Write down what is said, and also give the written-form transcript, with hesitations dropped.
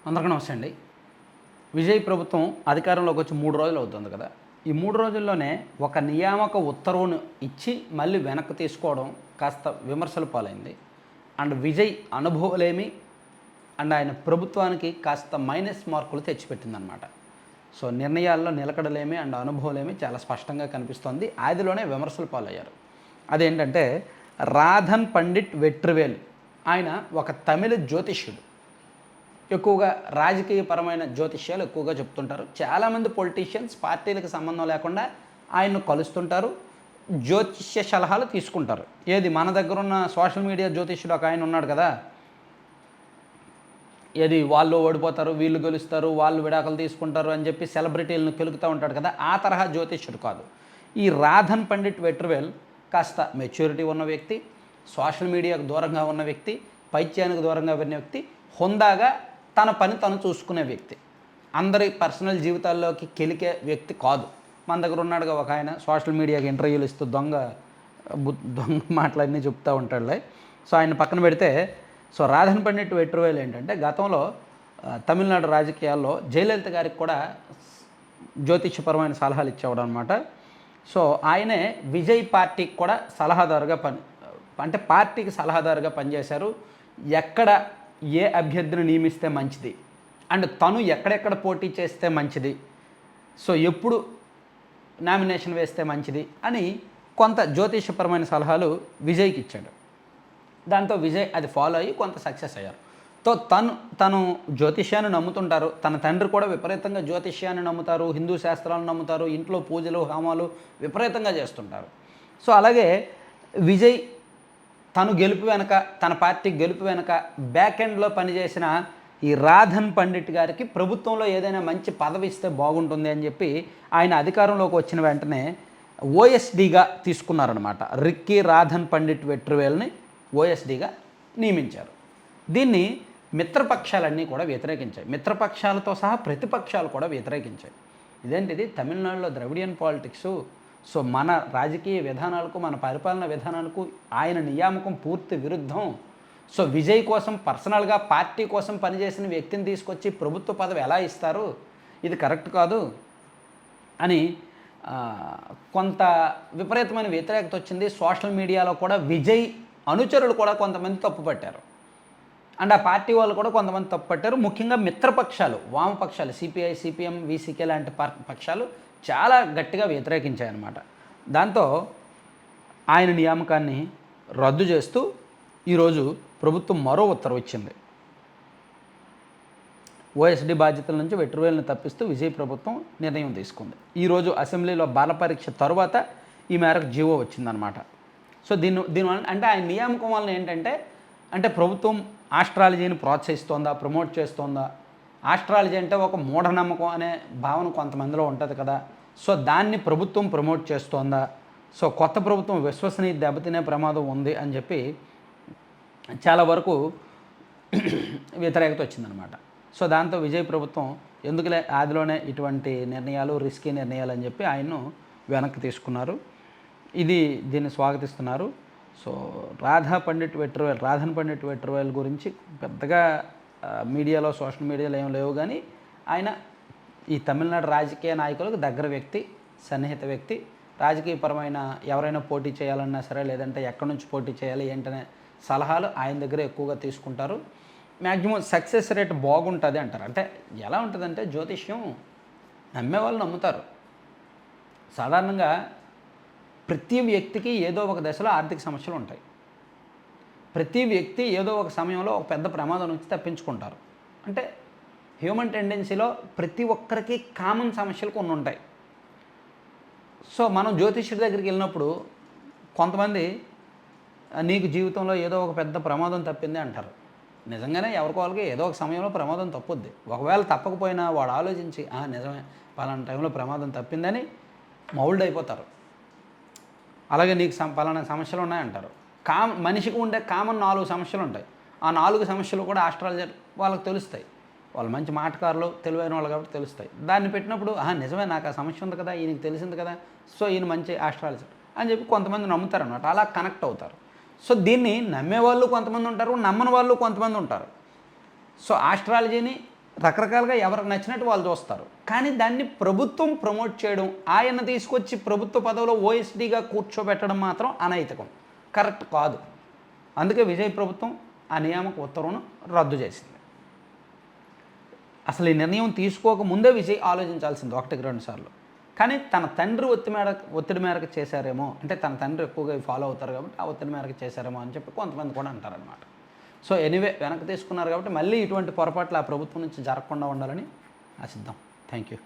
అందరికీ నమస్తే అండి. విజయ్ ప్రభుత్వం అధికారంలోకి వచ్చి 3 రోజులు అవుతుంది కదా. ఈ 3 రోజుల్లోనే ఒక నియామక ఉత్తర్వును ఇచ్చి మళ్ళీ వెనక్కి తీసుకోవడం కాస్త విమర్శల పాలైంది. అండ్ విజయ్ అనుభవాలేమి అండ్ ఆయన ప్రభుత్వానికి కాస్త మైనస్ మార్కులు తెచ్చిపెట్టిందనమాట. సో నిర్ణయాల్లో నిలకడలేమి అండ్ అనుభవాలేమి చాలా స్పష్టంగా కనిపిస్తోంది. ఆదిలోనే విమర్శల పాలయ్యారు. అదేంటంటే రాధన్ పండిట్ వెట్రివేల్, ఆయన ఒక తమిళ జ్యోతిష్యుడు. ఎక్కువగా రాజకీయపరమైన జ్యోతిష్యాలు ఎక్కువగా చెప్తుంటారు. చాలామంది పొలిటీషియన్స్ పార్టీలకు సంబంధం లేకుండా ఆయన్ను కలుస్తుంటారు, జ్యోతిష్య సలహాలు తీసుకుంటారు. ఏది మన దగ్గర ఉన్న సోషల్ మీడియా జ్యోతిష్యుడు ఒక ఆయన ఉన్నాడు కదా, ఏది వాళ్ళు ఓడిపోతారు, వీళ్ళు గెలుస్తారు, వాళ్ళు విడాకులు తీసుకుంటారు అని చెప్పి సెలబ్రిటీలను కెలుకుతూ ఉంటాడు కదా, ఆ తరహా జ్యోతిష్యుడు కాదు. ఈ రాధన్ పండిట్ వెట్రివేల్ కాస్త మెచ్యూరిటీ ఉన్న వ్యక్తి, సోషల్ మీడియాకు దూరంగా ఉన్న వ్యక్తి, పైత్యానికి దూరంగా ఉన్న వ్యక్తి, హుందాగా తన పని తను చూసుకునే వ్యక్తి, అందరి పర్సనల్ జీవితాల్లోకి కెలికే వ్యక్తి కాదు. మన దగ్గర ఉన్నాడుగా ఒక ఆయన సోషల్ మీడియాకి ఇంటర్వ్యూలు ఇస్తూ దొంగ మాటలన్నీ చెప్తూ ఉంటాడులే. సో ఆయన పక్కన పెడితే, సో రాధన్ పండిట్ వెట్రివేల్ ఏంటంటే గతంలో తమిళనాడు రాజకీయాల్లో జయలలిత గారికి కూడా జ్యోతిష్యపరమైన సలహాలు ఇచ్చేవాడు అనమాట. సో ఆయనే విజయ్ పార్టీకి కూడా సలహాదారుగా అంటే పార్టీకి సలహాదారుగా పనిచేశారు. ఎక్కడ ఏ అభ్యర్థిని నియమిస్తే మంచిది అండ్ తను ఎక్కడెక్కడ పోటీ చేస్తే మంచిది, సో ఎప్పుడు నామినేషన్ వేస్తే మంచిది అని కొంత జ్యోతిషపరమైన సలహాలు విజయ్కి ఇచ్చాడు. దాంతో విజయ్ అది ఫాలో అయ్యి కొంత సక్సెస్ అయ్యారు. తను జ్యోతిష్యాన్ని నమ్ముతుంటారు. తన తండ్రి కూడా విపరీతంగా జ్యోతిష్యాన్ని నమ్ముతారు, హిందూ శాస్త్రాలను నమ్ముతారు, ఇంట్లో పూజలు హోమాలు విపరీతంగా చేస్తుంటారు. సో అలాగే విజయ్ తను గెలుపు వెనక, తన పార్టీ గెలుపు వెనక బ్యాక్ ఎండ్లో పనిచేసిన ఈ రాధన్ పండిట్ గారికి ప్రభుత్వంలో ఏదైనా మంచి పదవి ఇస్తే బాగుంటుంది అని చెప్పి ఆయన అధికారంలోకి వచ్చిన వెంటనే ఓఎస్డీగా తీసుకున్నారనమాట. రిక్కీ రాధన్ పండిట్ వెట్రివేల్ని ఓఎస్డీగా నియమించారు. దీన్ని మిత్రపక్షాలన్నీ కూడా వ్యతిరేకించాయి. మిత్రపక్షాలతో సహా ప్రతిపక్షాలు కూడా వ్యతిరేకించాయి. ఇదేంటిది తమిళనాడులో ద్రవిడియన్ పాలిటిక్సు, సో మన రాజకీయ విధానాలకు, మన పరిపాలన విధానాలకు ఆయన నియామకం పూర్తి విరుద్ధం. సో విజయ్ కోసం పర్సనల్గా పార్టీ కోసం పనిచేసిన వ్యక్తిని తీసుకొచ్చి ప్రభుత్వ పదవి ఎలా ఇస్తారు, ఇది కరెక్ట్ కాదు అని కొంత విపరీతమైన వ్యతిరేకత వచ్చింది. సోషల్ మీడియాలో కూడా విజయ్ అనుచరులు కూడా కొంతమంది తప్పుపట్టారు అండ్ ఆ పార్టీ వాళ్ళు కూడా కొంతమంది తప్పుపట్టారు. ముఖ్యంగా మిత్రపక్షాలు, వామపక్షాలు, సిపిఐ, సిపిఎం, విసికే లాంటి పక్షాలు చాలా గట్టిగా వ్యతిరేకించాయన్నమాట. దాంతో ఆయన నియామకాన్ని రద్దు చేస్తూ ఈరోజు ప్రభుత్వం మరో ఉత్తర్వు ఇచ్చింది. ఓఎస్డీ బాధ్యతల నుంచి వెట్రివేల్ని తప్పిస్తూ విజయ్ ప్రభుత్వం నిర్ణయం తీసుకుంది. ఈరోజు అసెంబ్లీలో బాలపరీక్ష తరువాత ఈ మేరకు జీవో వచ్చిందనమాట. సో దీనివల్ల అంటే ఆయన నియామకం వలన ఏంటంటే, అంటే ప్రభుత్వం ఆస్ట్రాలజీని ప్రోత్సహిస్తోందా, ప్రమోట్ చేస్తోందా? ఆస్ట్రాలజీ అంటే ఒక మూఢనమ్మకం అనే భావన కొంతమందిలో ఉంటుంది కదా, సో దాన్ని ప్రభుత్వం ప్రమోట్ చేస్తోందా? సో కొత్త ప్రభుత్వం విశ్వసనీయత దెబ్బతినే ప్రమాదం ఉంది అని చెప్పి చాలా వరకు వ్యతిరేకత వచ్చిందనమాట. సో దాంతో విజయ్ ప్రభుత్వం ఎందుకులే ఆదిలోనే ఇటువంటి నిర్ణయాలు, రిస్కీ నిర్ణయాలు అని చెప్పి ఆయన్ను వెనక్కి తీసుకున్నారు. దీన్ని స్వాగతిస్తున్నారు. సో రాధన్ పండిట్ వెట్రివేల్ గురించి పెద్దగా మీడియాలో, సోషల్ మీడియాలో ఏం లేవు, కానీ ఆయన ఈ తమిళనాడు రాజకీయ నాయకులకు దగ్గర వ్యక్తి, సన్నిహిత వ్యక్తి. రాజకీయపరమైన ఎవరైనా పోటీ చేయాలన్నా సరే, లేదంటే ఎక్కడి నుంచి పోటీ చేయాలి ఏంటనే సలహాలు ఆయన దగ్గర ఎక్కువగా తీసుకుంటారు. మ్యాక్సిమం సక్సెస్ రేట్ బాగుంటుంది అంటారు. అంటే ఎలా ఉంటుందంటే జ్యోతిష్యం నమ్మే వాళ్ళు నమ్ముతారు. సాధారణంగా ప్రతి వ్యక్తికి ఏదో ఒక దశలో ఆర్థిక సమస్యలు ఉంటాయి. ప్రతి వ్యక్తి ఏదో ఒక సమయంలో ఒక పెద్ద ప్రమాదం నుంచి తప్పించుకుంటారు. అంటే హ్యూమన్ టెండెన్సీలో ప్రతి ఒక్కరికి కామన్ సమస్యలు కొన్ని ఉంటాయి. సో మనం జ్యోతిష్యుడి దగ్గరికి వెళ్ళినప్పుడు కొంతమంది నీకు జీవితంలో ఏదో ఒక పెద్ద ప్రమాదం తప్పింది అంటారు. నిజంగానే ఎవరికి వాళ్ళకి ఏదో ఒక సమయంలో ప్రమాదం తప్పుద్ది. ఒకవేళ తప్పకపోయినా వాడు ఆలోచించి నిజమే పలానా టైంలో ప్రమాదం తప్పిందని మౌల్డ్ అయిపోతారు. అలాగే నీకు పలానా సమస్యలు ఉన్నాయంటారు. మనిషికి ఉండే కామన్ 4 సమస్యలు ఉంటాయి. ఆ 4 సమస్యలు కూడా ఆస్ట్రాలజర్ వాళ్ళకి తెలుస్తాయి. వాళ్ళు మంచి మాటకారులు, తెలివైన వాళ్ళు కాబట్టి తెలుస్తాయి. దాన్ని పెట్టినప్పుడు నిజమే నాకు ఆ సమస్య ఉంది కదా, ఈయనకి తెలిసింది కదా, సో ఈయన మంచి ఆస్ట్రాలజర్ అని చెప్పి కొంతమంది నమ్ముతారు అన్నమాట. అలా కనెక్ట్ అవుతారు. సో దీన్ని నమ్మేవాళ్ళు కొంతమంది ఉంటారు, నమ్మని వాళ్ళు కొంతమంది ఉంటారు. సో ఆస్ట్రాలజీని రకరకాలుగా ఎవరికి నచ్చినట్టు వాళ్ళు చూస్తారు. కానీ దాన్ని ప్రభుత్వం ప్రమోట్ చేయడం, ఆయన తీసుకొచ్చి ప్రభుత్వ పదవిలో ఓఎస్డీగా కూర్చోబెట్టడం మాత్రం అనైతికం, కరెక్ట్ కాదు. అందుకే విజయ్ ప్రభుత్వం ఆ నియామక ఉత్తర్వును రద్దు చేసింది. అసలు ఈ నిర్ణయం తీసుకోకముందే విజయ్ ఆలోచించాల్సింది 1-2 సార్లు. కానీ తన తండ్రి ఒత్తిడి మేరకు చేశారేమో, అంటే తన తండ్రి ఎక్కువగా ఫాలో అవుతారు కాబట్టి ఆ ఒత్తిడి మేరకు చేశారేమో అని చెప్పి కొంతమంది కూడా అంటారనమాట. సో ఎనీవే వెనక్కి తీసుకున్నారు కాబట్టి మళ్ళీ ఇటువంటి పొరపాట్లు ఆ ప్రభుత్వం నుంచి జరగకుండా ఉండాలని ఆశిద్దాం. Thank you.